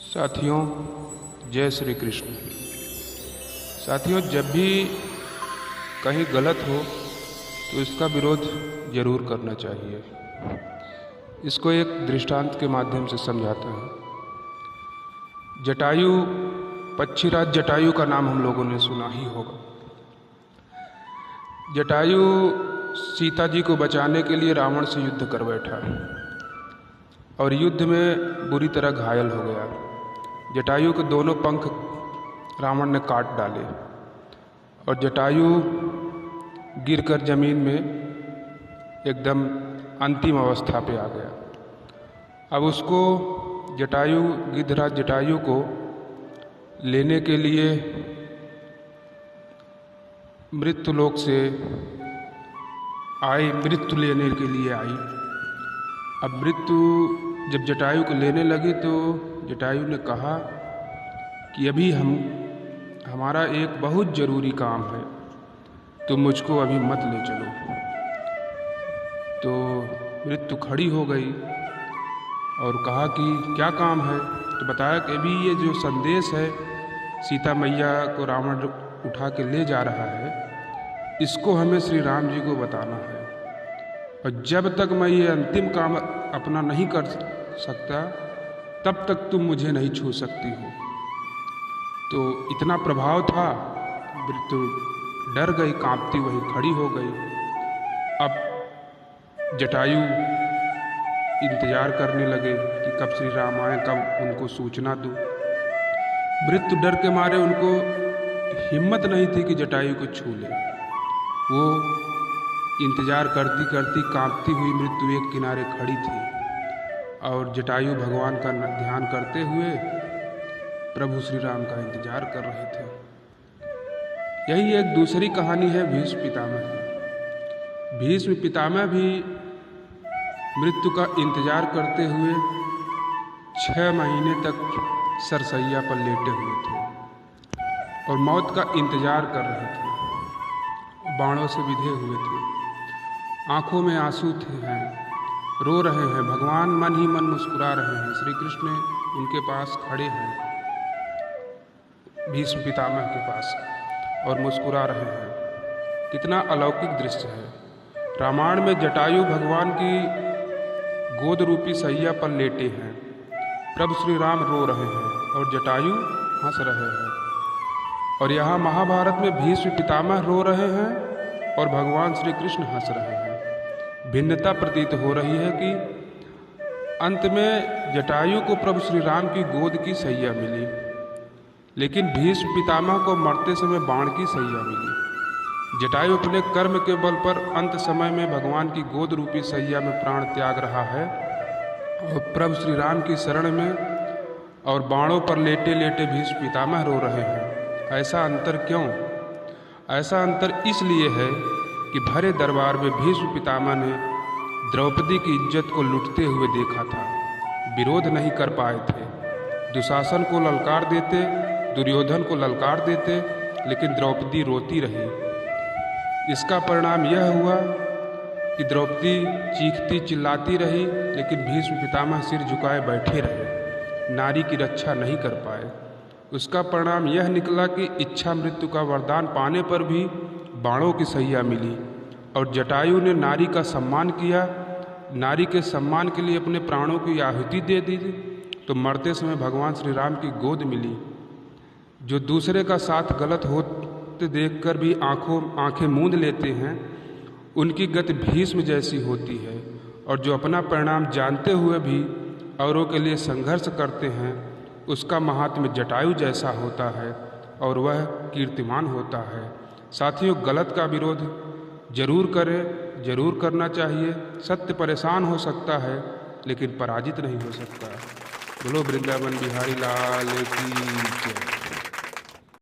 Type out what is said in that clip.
साथियों, जय श्री कृष्ण। साथियों, जब भी कहीं गलत हो तो इसका विरोध जरूर करना चाहिए। इसको एक दृष्टांत के माध्यम से समझाता हूँ। जटायु, पक्षीराज जटायु का नाम हम लोगों ने सुना ही होगा। जटायु सीता जी को बचाने के लिए रावण से युद्ध कर बैठा और युद्ध में बुरी तरह घायल हो गया। जटायु के दोनों पंख रावण ने काट डाले और जटायु गिरकर जमीन में एकदम अंतिम अवस्था पे आ गया। अब उसको जटायु, गिद्धराज जटायु को लेने के लिए मृत्यु लोक से आई, मृत्यु लेने के लिए आई। अब मृत्यु जब जटायु को लेने लगी तो जटायु ने कहा कि अभी हमारा एक बहुत ज़रूरी काम है, तो मुझको अभी मत ले चलो। तो मृत्यु खड़ी हो गई और कहा कि क्या काम है। तो बताया कि अभी ये जो संदेश है सीता मैया को रावण उठा के ले जा रहा है, इसको हमें श्री राम जी को बताना है, और जब तक मैं ये अंतिम काम अपना नहीं कर सकता तब तक तुम मुझे नहीं छू सकती हो। तो इतना प्रभाव था, मृत्यु डर गई, कांपती वही खड़ी हो गई। अब जटायु इंतजार करने लगे कि कब श्री राम आए, कब उनको सूचना दूँ। मृत्यु डर के मारे उनको हिम्मत नहीं थी कि जटायु को छू ले। वो इंतजार करती करती कांपती हुई मृत्यु एक किनारे खड़ी थी और जटायु भगवान का ध्यान करते हुए प्रभु श्री राम का इंतजार कर रहे थे। यही एक दूसरी कहानी है भीष्म पितामह की। भीष्म पितामह भी मृत्यु का इंतजार करते हुए 6 महीने तक सरसैया पर लेटे हुए थे और मौत का इंतजार कर रहे थे। बाणों से विधे हुए थे, आंखों में आंसू हैं, रो रहे हैं। भगवान मन ही मन मुस्कुरा रहे हैं। श्री कृष्ण उनके पास खड़े हैं, भीष्म पितामह के पास, और मुस्कुरा रहे हैं। कितना अलौकिक दृश्य है। रामायण में जटायु भगवान की गोद रूपी सैया पर लेटे हैं, प्रभु श्री राम रो रहे हैं और जटायु हंस रहे हैं। और यहाँ महाभारत में भीष्म पितामह रो रहे हैं और भगवान श्री कृष्ण हंस रहे हैं। भिन्नता प्रतीत हो रही है कि अंत में जटायु को प्रभु श्री राम की गोद की सैया मिली, लेकिन भीष्म पितामह को मरते समय बाण की सैया मिली। जटायु अपने कर्म के बल पर अंत समय में भगवान की गोद रूपी सैया में प्राण त्याग रहा है और प्रभु श्री राम की शरण में और बाणों पर लेटे लेटे भीष्म पितामह रो रहे हैं। ऐसा अंतर क्यों? ऐसा अंतर इसलिए है कि भरे दरबार में भीष्म पितामह ने द्रौपदी की इज्जत को लुटते हुए देखा था, विरोध नहीं कर पाए थे। दुशासन को ललकार देते, दुर्योधन को ललकार देते, लेकिन द्रौपदी रोती रही। इसका परिणाम यह हुआ कि द्रौपदी चीखती चिल्लाती रही, लेकिन भीष्म पितामह सिर झुकाए बैठे रहे, नारी की रक्षा नहीं कर पाए। उसका परिणाम यह निकला कि इच्छा मृत्यु का वरदान पाने पर भी बाणों की सैया मिली और जटायु ने नारी का सम्मान किया, नारी के सम्मान के लिए अपने प्राणों की आहुति दे दी, तो मरते समय भगवान श्री राम की गोद मिली। जो दूसरे का साथ गलत होते देखकर भी आंखें मूंद लेते हैं, उनकी गति भीष्म जैसी होती है, और जो अपना परिणाम जानते हुए भी औरों के लिए संघर्ष करते हैं, उसका महात्म्य जटायु जैसा होता है और वह कीर्तिमान होता है। साथियों, गलत का विरोध जरूर करें, जरूर करना चाहिए। सत्य परेशान हो सकता है लेकिन पराजित नहीं हो सकता। बोलो वृंदावन बिहारी लाल की जय।